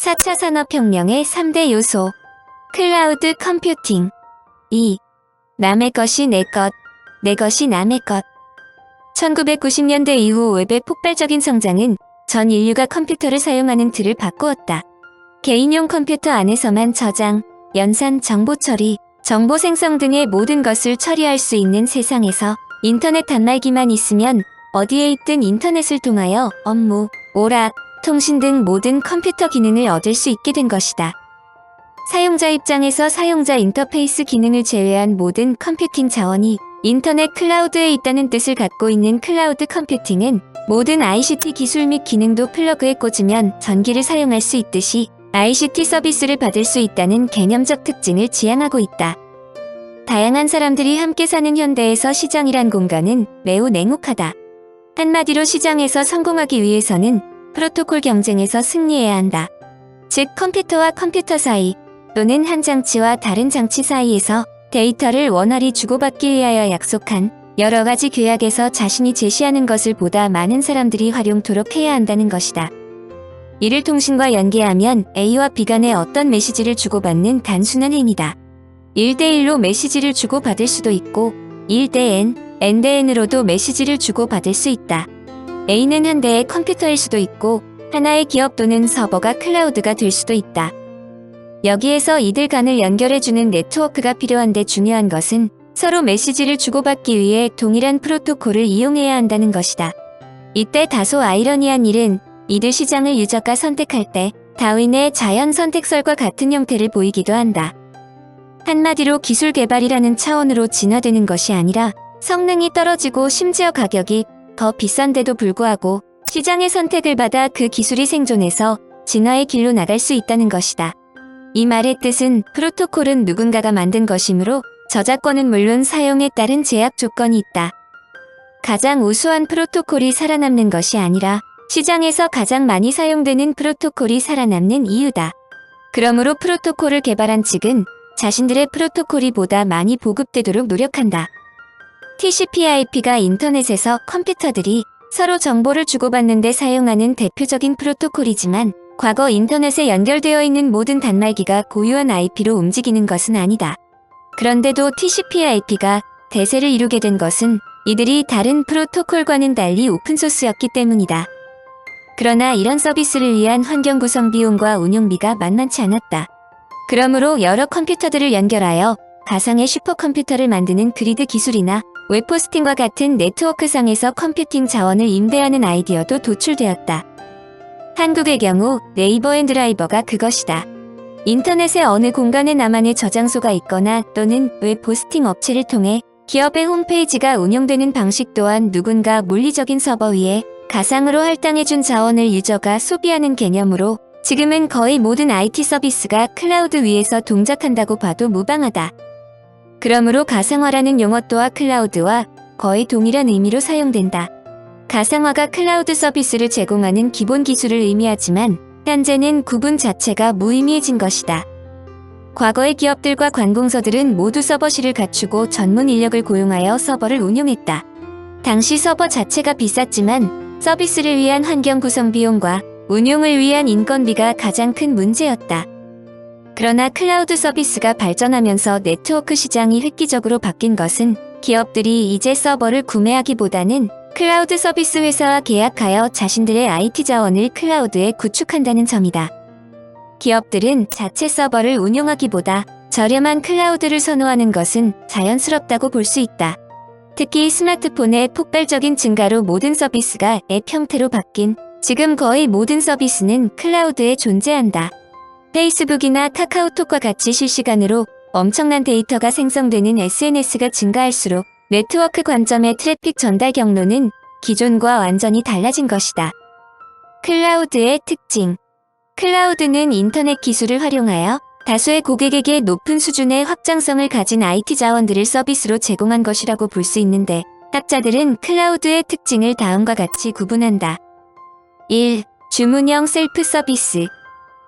4차 산업혁명의 3대 요소. 클라우드 컴퓨팅. 2. 남의 것이 내 것, 내 것이 남의 것. 1990년대 이후 웹의 폭발적인 성장은 전 인류가 컴퓨터를 사용하는 틀을 바꾸었다. 개인용 컴퓨터 안에서만 저장, 연산, 정보 처리, 정보 생성 등의 모든 것을 처리할 수 있는 세상에서 인터넷 단말기만 있으면 어디에 있든 인터넷을 통하여 업무, 오락, 통신 등 모든 컴퓨터 기능을 얻을 수 있게 된 것이다. 사용자 입장에서 사용자 인터페이스 기능을 제외한 모든 컴퓨팅 자원이 인터넷 클라우드에 있다는 뜻을 갖고 있는 클라우드 컴퓨팅은 모든 ICT 기술 및 기능도 플러그에 꽂으면 전기를 사용할 수 있듯이 ICT 서비스를 받을 수 있다는 개념적 특징을 지향하고 있다. 다양한 사람들이 함께 사는 현대에서 시장이란 공간은 매우 냉혹하다. 한마디로 시장에서 성공하기 위해서는 프로토콜 경쟁에서 승리해야 한다. 즉 컴퓨터와 컴퓨터 사이 또는 한 장치와 다른 장치 사이에서 데이터를 원활히 주고받기 위하여 약속한 여러 가지 규약에서 자신이 제시하는 것을 보다 많은 사람들이 활용토록 해야 한다는 것이다. 이를 통신과 연계하면 A와 B 간에 어떤 메시지를 주고받는 단순한 행위다. 1대1로 메시지를 주고받을 수도 있고 1대 N, N-대-N으로도 메시지를 주고받을 수 있다. A는 한 대의 컴퓨터일 수도 있고 하나의 기업 또는 서버가 클라우드가 될 수도 있다. 여기에서 이들 간을 연결해주는 네트워크가 필요한데 중요한 것은 서로 메시지를 주고받기 위해 동일한 프로토콜을 이용해야 한다는 것이다. 이때 다소 아이러니한 일은 이들 시장을 유저가 선택할 때 다윈의 자연 선택설과 같은 형태를 보이기도 한다. 한마디로 기술 개발이라는 차원으로 진화되는 것이 아니라 성능이 떨어지고 심지어 가격이 더 비싼데도 불구하고 시장의 선택을 받아 그 기술이 생존해서 진화의 길로 나갈 수 있다는 것이다. 이 말의 뜻은 프로토콜은 누군가가 만든 것이므로 저작권은 물론 사용에 따른 제약 조건이 있다. 가장 우수한 프로토콜이 살아남는 것이 아니라 시장에서 가장 많이 사용되는 프로토콜이 살아남는 이유다. 그러므로 프로토콜을 개발한 측은 자신들의 프로토콜이 보다 많이 보급되도록 노력한다. TCP/IP가 인터넷에서 컴퓨터들이 서로 정보를 주고받는 데 사용하는 대표적인 프로토콜이지만 과거 인터넷에 연결되어 있는 모든 단말기가 고유한 IP로 움직이는 것은 아니다. 그런데도 TCP/IP가 대세를 이루게 된 것은 이들이 다른 프로토콜과는 달리 오픈소스였기 때문이다. 그러나 이런 서비스를 위한 환경 구성 비용과 운용비가 만만치 않았다. 그러므로 여러 컴퓨터들을 연결하여 가상의 슈퍼컴퓨터를 만드는 그리드 기술이나 웹호스팅과 같은 네트워크상에서 컴퓨팅 자원을 임대하는 아이디어도 도출되었다. 한국의 경우 네이버 앤 드라이버가 그것이다. 인터넷의 어느 공간에 나만의 저장소가 있거나 또는 웹호스팅 업체를 통해 기업의 홈페이지가 운영되는 방식 또한 누군가 물리적인 서버 위에 가상으로 할당해준 자원을 유저가 소비하는 개념으로 지금은 거의 모든 IT 서비스가 클라우드 위에서 동작한다고 봐도 무방하다. 그러므로 가상화라는 용어 또한 클라우드와 거의 동일한 의미로 사용된다. 가상화가 클라우드 서비스를 제공하는 기본 기술을 의미하지만 현재는 구분 자체가 무의미해진 것이다. 과거의 기업들과 관공서들은 모두 서버실을 갖추고 전문 인력을 고용하여 서버를 운용했다. 당시 서버 자체가 비쌌지만 서비스를 위한 환경 구성 비용과 운용을 위한 인건비가 가장 큰 문제였다. 그러나 클라우드 서비스가 발전하면서 네트워크 시장이 획기적으로 바뀐 것은 기업들이 이제 서버를 구매하기보다는 클라우드 서비스 회사와 계약하여 자신들의 IT 자원을 클라우드에 구축한다는 점이다. 기업들은 자체 서버를 운용하기보다 저렴한 클라우드를 선호하는 것은 자연스럽다고 볼 수 있다. 특히 스마트폰의 폭발적인 증가로 모든 서비스가 앱 형태로 바뀐 지금 거의 모든 서비스는 클라우드에 존재한다. 페이스북이나 카카오톡과 같이 실시간으로 엄청난 데이터가 생성되는 SNS가 증가할수록 네트워크 관점의 트래픽 전달 경로는 기존과 완전히 달라진 것이다. 클라우드의 특징. 클라우드는 인터넷 기술을 활용하여 다수의 고객에게 높은 수준의 확장성을 가진 IT 자원들을 서비스로 제공한 것이라고 볼 수 있는데 학자들은 클라우드의 특징을 다음과 같이 구분한다. 1. 주문형 셀프 서비스.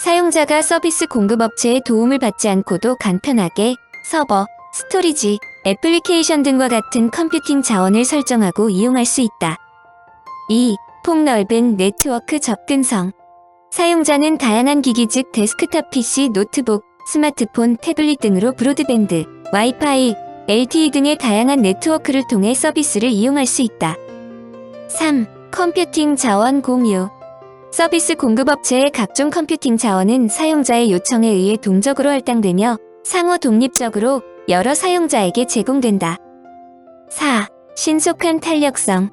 사용자가 서비스 공급업체의 도움을 받지 않고도 간편하게 서버, 스토리지, 애플리케이션 등과 같은 컴퓨팅 자원을 설정하고 이용할 수 있다. 2. 폭넓은 네트워크 접근성. 사용자는 다양한 기기 즉 데스크탑 PC, 노트북, 스마트폰, 태블릿 등으로 브로드밴드, 와이파이, LTE 등의 다양한 네트워크를 통해 서비스를 이용할 수 있다. 3. 컴퓨팅 자원 공유. 서비스 공급업체의 각종 컴퓨팅 자원은 사용자의 요청에 의해 동적으로 할당되며 상호 독립적으로 여러 사용자에게 제공된다. 4. 신속한 탄력성.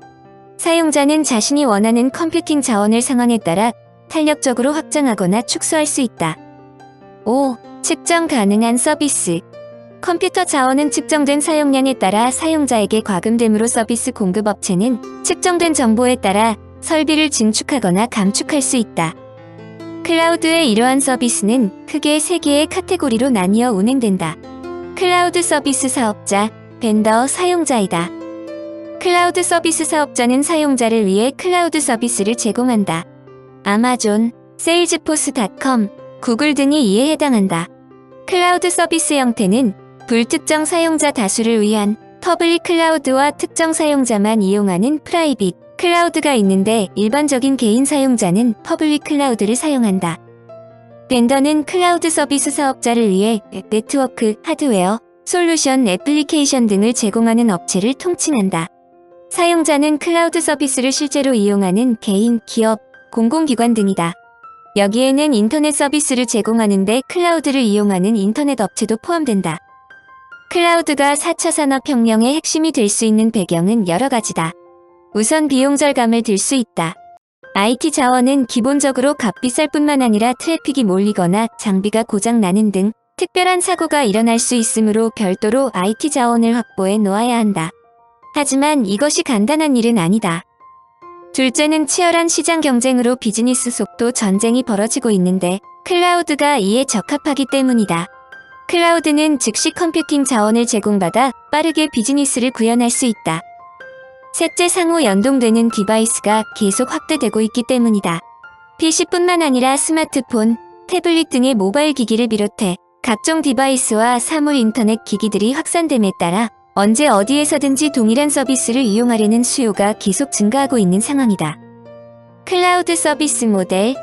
사용자는 자신이 원하는 컴퓨팅 자원을 상황에 따라 탄력적으로 확장하거나 축소할 수 있다. 5. 측정 가능한 서비스. 컴퓨터 자원은 측정된 사용량에 따라 사용자에게 과금되므로 서비스 공급업체는 측정된 정보에 따라 설비를 증축하거나 감축할 수 있다. 클라우드의 이러한 서비스는 크게 3개의 카테고리로 나뉘어 운행된다. 클라우드 서비스 사업자, 벤더, 사용자이다. 클라우드 서비스 사업자는 사용자를 위해 클라우드 서비스를 제공한다. 아마존, 세일즈포스닷컴, 구글 등이 이에 해당한다. 클라우드 서비스 형태는 불특정 사용자 다수를 위한 퍼블릭 클라우드와 특정 사용자만 이용하는 프라이빗 클라우드가 있는데 일반적인 개인 사용자는 퍼블릭 클라우드를 사용한다. 벤더는 클라우드 서비스 사업자를 위해 네트워크, 하드웨어, 솔루션, 애플리케이션 등을 제공하는 업체를 통칭한다. 사용자는 클라우드 서비스를 실제로 이용하는 개인, 기업, 공공기관 등이다. 여기에는 인터넷 서비스를 제공하는데 클라우드를 이용하는 인터넷 업체도 포함된다. 클라우드가 4차 산업혁명의 핵심이 될 수 있는 배경은 여러 가지다. 우선 비용 절감을 들 수 있다. IT 자원은 기본적으로 값비쌀 뿐만 아니라 트래픽이 몰리거나 장비가 고장나는 등 특별한 사고가 일어날 수 있으므로 별도로 IT 자원을 확보해 놓아야 한다. 하지만 이것이 간단한 일은 아니다. 둘째는 치열한 시장 경쟁으로 비즈니스 속도 전쟁이 벌어지고 있는데 클라우드가 이에 적합하기 때문이다. 클라우드는 즉시 컴퓨팅 자원을 제공받아 빠르게 비즈니스를 구현할 수 있다. 셋째, 상호 연동되는 디바이스가 계속 확대되고 있기 때문이다. PC뿐만 아니라 스마트폰, 태블릿 등의 모바일 기기를 비롯해 각종 디바이스와 사물 인터넷 기기들이 확산됨에 따라 언제 어디에서든지 동일한 서비스를 이용하려는 수요가 계속 증가하고 있는 상황이다. 클라우드 서비스 모델.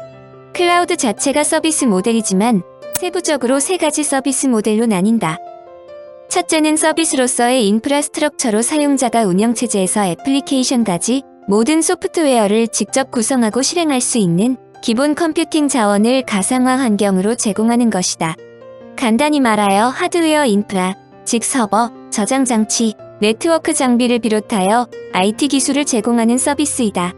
클라우드 자체가 서비스 모델이지만 세부적으로 3가지 서비스 모델로 나뉜다. 첫째는 서비스로서의 인프라스트럭처로 사용자가 운영체제에서 애플리케이션까지 모든 소프트웨어를 직접 구성하고 실행할 수 있는 기본 컴퓨팅 자원을 가상화 환경으로 제공하는 것이다. 간단히 말하여 하드웨어 인프라, 즉 서버, 저장 장치, 네트워크 장비를 비롯하여 IT 기술을 제공하는 서비스이다.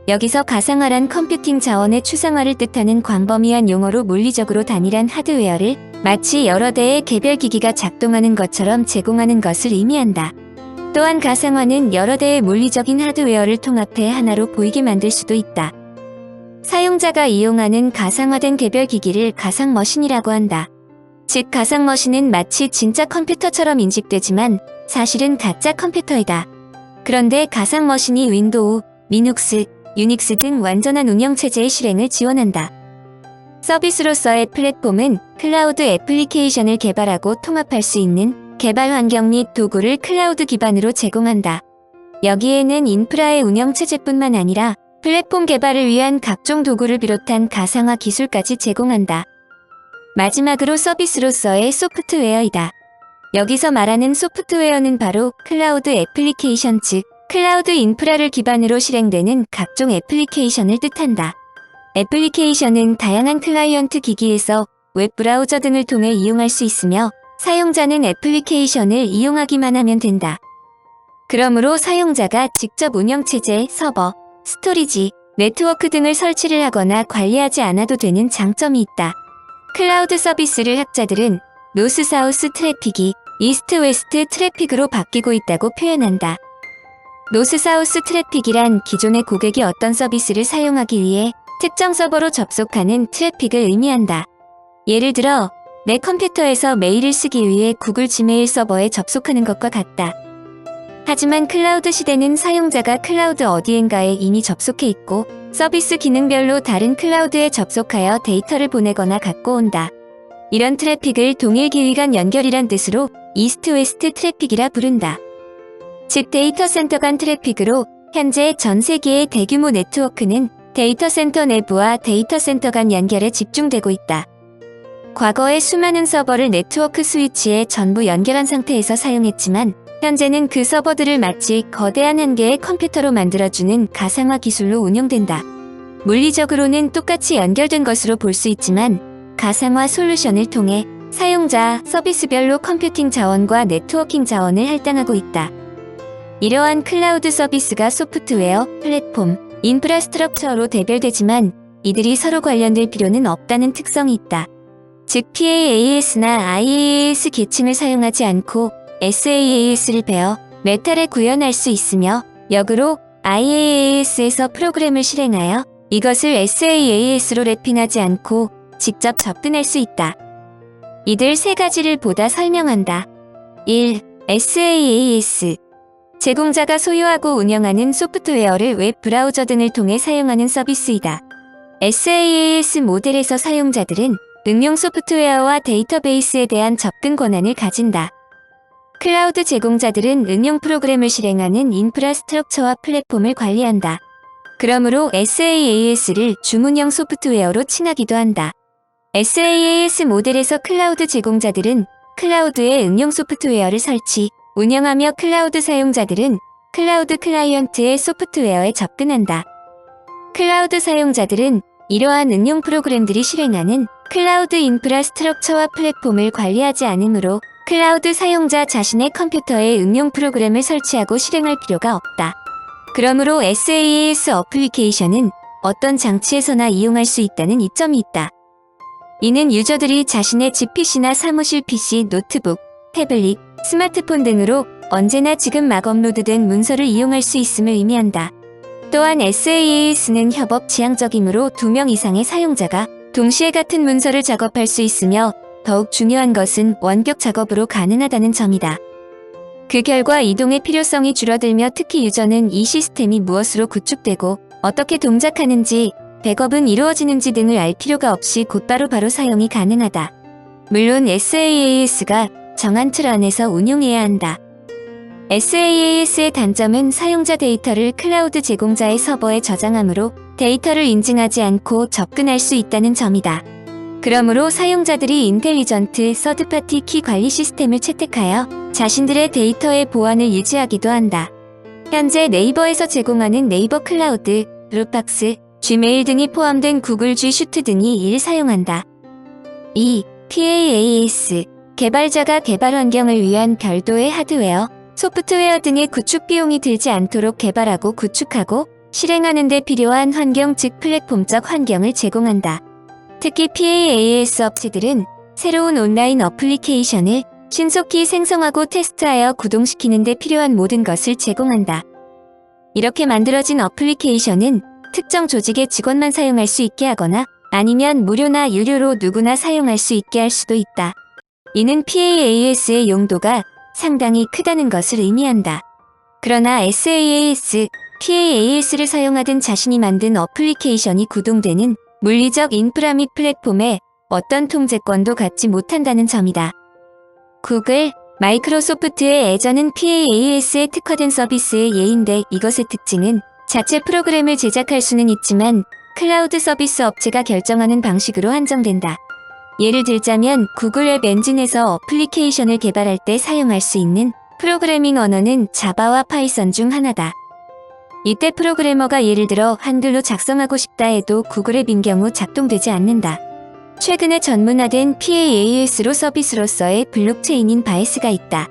여기서 가상화란 컴퓨팅 자원의 추상화를 뜻하는 광범위한 용어로 물리적으로 단일한 하드웨어를 마치 여러 대의 개별 기기가 작동하는 것처럼 제공하는 것을 의미한다. 또한 가상화는 여러 대의 물리적인 하드웨어를 통합해 하나로 보이게 만들 수도 있다. 사용자가 이용하는 가상화된 개별 기기를 가상머신이라고 한다. 즉 가상머신은 마치 진짜 컴퓨터처럼 인식되지만 사실은 가짜 컴퓨터이다. 그런데 가상머신이 윈도우, 리눅스, 유닉스 등 완전한 운영체제의 실행을 지원한다. 서비스로서의 플랫폼은 클라우드 애플리케이션을 개발하고 통합할 수 있는 개발 환경 및 도구를 클라우드 기반으로 제공한다. 여기에는 인프라의 운영체제뿐만 아니라 플랫폼 개발을 위한 각종 도구를 비롯한 가상화 기술까지 제공한다. 마지막으로 서비스로서의 소프트웨어이다. 여기서 말하는 소프트웨어는 바로 클라우드 애플리케이션 즉 클라우드 인프라를 기반으로 실행되는 각종 애플리케이션을 뜻한다. 애플리케이션은 다양한 클라이언트 기기에서 웹 브라우저 등을 통해 이용할 수 있으며 사용자는 애플리케이션을 이용하기만 하면 된다. 그러므로 사용자가 직접 운영체제, 서버, 스토리지, 네트워크 등을 설치를 하거나 관리하지 않아도 되는 장점이 있다. 클라우드 서비스를 학자들은 노스-사우스 트래픽이 이스트-웨스트 트래픽으로 바뀌고 있다고 표현한다. 노스-사우스 트래픽이란 기존의 고객이 어떤 서비스를 사용하기 위해 특정 서버로 접속하는 트래픽을 의미한다. 예를 들어 내 컴퓨터에서 메일을 쓰기 위해 구글 지메일 서버에 접속하는 것과 같다. 하지만 클라우드 시대는 사용자가 클라우드 어디엔가에 이미 접속해 있고 서비스 기능별로 다른 클라우드에 접속하여 데이터를 보내거나 갖고 온다. 이런 트래픽을 동일 기위 간 연결이란 뜻으로 이스트-웨스트 트래픽이라 부른다. 즉 데이터 센터 간 트래픽으로 현재 전 세계의 대규모 네트워크는 데이터 센터 내부와 데이터 센터 간 연결에 집중되고 있다. 과거에 수많은 서버를 네트워크 스위치에 전부 연결한 상태에서 사용했지만 현재는 그 서버들을 마치 거대한 한 개의 컴퓨터로 만들어주는 가상화 기술로 운영된다. 물리적으로는 똑같이 연결된 것으로 볼 수 있지만 가상화 솔루션을 통해 사용자, 서비스별로 컴퓨팅 자원과 네트워킹 자원을 할당하고 있다. 이러한 클라우드 서비스가 소프트웨어, 플랫폼, 인프라스트럭처로 대별되지만 이들이 서로 관련될 필요는 없다는 특성이 있다. 즉 PaaS나 IaaS 계층을 사용하지 않고 SaaS를 배워 메탈에 구현할 수 있으며 역으로 IaaS에서 프로그램을 실행하여 이것을 SaaS로 랩핑하지 않고 직접 접근할 수 있다. 이들 세 가지를 보다 설명한다. 1. SaaS 제공자가 소유하고 운영하는 소프트웨어를 웹 브라우저 등을 통해 사용하는 서비스이다. SaaS 모델에서 사용자들은 응용 소프트웨어와 데이터베이스에 대한 접근 권한을 가진다. 클라우드 제공자들은 응용 프로그램을 실행하는 인프라스트럭처와 플랫폼을 관리한다. 그러므로 SaaS를 주문형 소프트웨어로 칭하기도 한다. SaaS 모델에서 클라우드 제공자들은 클라우드에 응용 소프트웨어를 설치, 운영하며 클라우드 사용자들은 클라우드 클라이언트의 소프트웨어에 접근한다. 클라우드 사용자들은 이러한 응용 프로그램들이 실행하는 클라우드 인프라스트럭처와 플랫폼을 관리하지 않으므로 클라우드 사용자 자신의 컴퓨터에 응용 프로그램을 설치하고 실행할 필요가 없다. 그러므로 SaaS 어플리케이션은 어떤 장치에서나 이용할 수 있다는 이점이 있다. 이는 유저들이 자신의 집 PC나 사무실 PC, 노트북, 태블릿, 스마트폰 등으로 언제나 지금 막 업로드된 문서를 이용할 수 있음을 의미한다. 또한 SaaS는 협업 지향적이므로 2명 이상의 사용자가 동시에 같은 문서를 작업할 수 있으며 더욱 중요한 것은 원격 작업으로 가능하다는 점이다. 그 결과 이동의 필요성이 줄어들며 특히 유저는 이 시스템이 무엇으로 구축되고 어떻게 동작하는지, 백업은 이루어지는지 등을 알 필요가 없이 곧바로 사용이 가능하다. 물론 SaaS가 정한 틀 안에서 운용해야 한다. SaaS의 단점은 사용자 데이터를 클라우드 제공자의 서버에 저장하므로 데이터를 인증하지 않고 접근할 수 있다는 점이다. 그러므로 사용자들이 인텔리전트 서드파티 키 관리 시스템을 채택하여 자신들의 데이터의 보안을 유지하기도 한다. 현재 네이버에서 제공하는 네이버 클라우드, 드롭박스, 지메일 등이 포함된 구글 G 슈트 등이 이를 사용한다. 2. PaaS 개발자가 개발 환경을 위한 별도의 하드웨어, 소프트웨어 등의 구축 비용이 들지 않도록 개발하고 구축하고 실행하는 데 필요한 환경 즉 플랫폼적 환경을 제공한다. 특히 PaaS 업체들은 새로운 온라인 어플리케이션을 신속히 생성하고 테스트하여 구동시키는 데 필요한 모든 것을 제공한다. 이렇게 만들어진 어플리케이션은 특정 조직의 직원만 사용할 수 있게 하거나 아니면 무료나 유료로 누구나 사용할 수 있게 할 수도 있다. 이는 PaaS의 용도가 상당히 크다는 것을 의미한다. 그러나 SaaS, PaaS를 사용하든 자신이 만든 어플리케이션이 구동되는 물리적 인프라 및 플랫폼에 어떤 통제권도 갖지 못한다는 점이다. 구글, 마이크로소프트의 애저는 PaaS에 특화된 서비스의 예인데 이것의 특징은 자체 프로그램을 제작할 수는 있지만 클라우드 서비스 업체가 결정하는 방식으로 한정된다. 예를 들자면 구글 앱 엔진에서 어플리케이션을 개발할 때 사용할 수 있는 프로그래밍 언어는 자바와 파이썬 중 하나다. 이때 프로그래머가 예를 들어 한글로 작성하고 싶다 해도 구글 앱인 경우 작동되지 않는다. 최근에 전문화된 PaaS로 서비스로서의 블록체인인 바에스가 있다.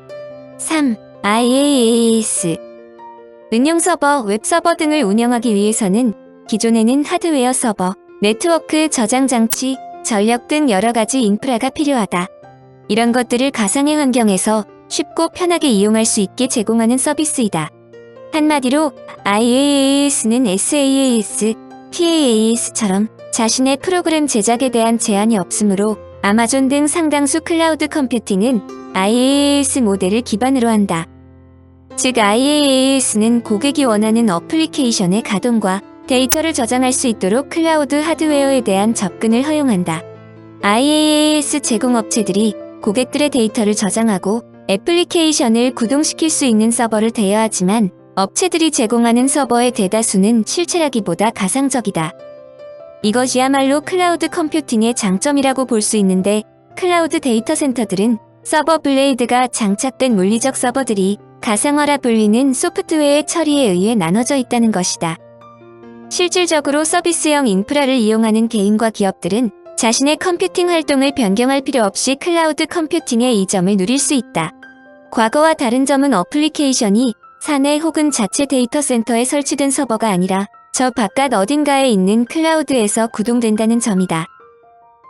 3. IaaS 응용 서버, 웹 서버 등을 운영하기 위해서는 기존에는 하드웨어 서버, 네트워크 저장 장치, 전력 등 여러 가지 인프라가 필요하다. 이런 것들을 가상의 환경에서 쉽고 편하게 이용할 수 있게 제공하는 서비스이다. 한마디로 IaaS는 SaaS, PaaS처럼 자신의 프로그램 제작에 대한 제한이 없으므로 아마존 등 상당수 클라우드 컴퓨팅은 IaaS 모델을 기반으로 한다. 즉 IaaS는 고객이 원하는 어플리케이션의 가동과 데이터를 저장할 수 있도록 클라우드 하드웨어에 대한 접근을 허용한다. IaaS 제공업체들이 고객들의 데이터를 저장하고 애플리케이션을 구동시킬 수 있는 서버를 대여하지만 업체들이 제공하는 서버의 대다수는 실체라기보다 가상적이다. 이것이야말로 클라우드 컴퓨팅의 장점이라고 볼 수 있는데, 클라우드 데이터 센터들은 서버 블레이드가 장착된 물리적 서버들이 가상화라 불리는 소프트웨어 처리에 의해 나눠져 있다는 것이다. 실질적으로 서비스형 인프라를 이용하는 개인과 기업들은 자신의 컴퓨팅 활동을 변경할 필요 없이 클라우드 컴퓨팅의 이점을 누릴 수 있다. 과거와 다른 점은 어플리케이션이 사내 혹은 자체 데이터 센터에 설치된 서버가 아니라 저 바깥 어딘가에 있는 클라우드에서 구동된다는 점이다.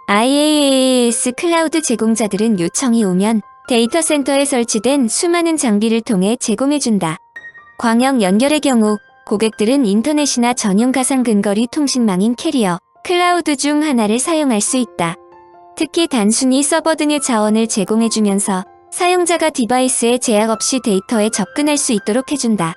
IaaS 클라우드 제공자들은 요청이 오면 데이터 센터에 설치된 수많은 장비를 통해 제공해준다. 광역 연결의 경우 고객들은 인터넷이나 전용 가상 근거리 통신망인 캐리어, 클라우드 중 하나를 사용할 수 있다. 특히 단순히 서버 등의 자원을 제공해주면서 사용자가 디바이스에 제약 없이 데이터에 접근할 수 있도록 해준다.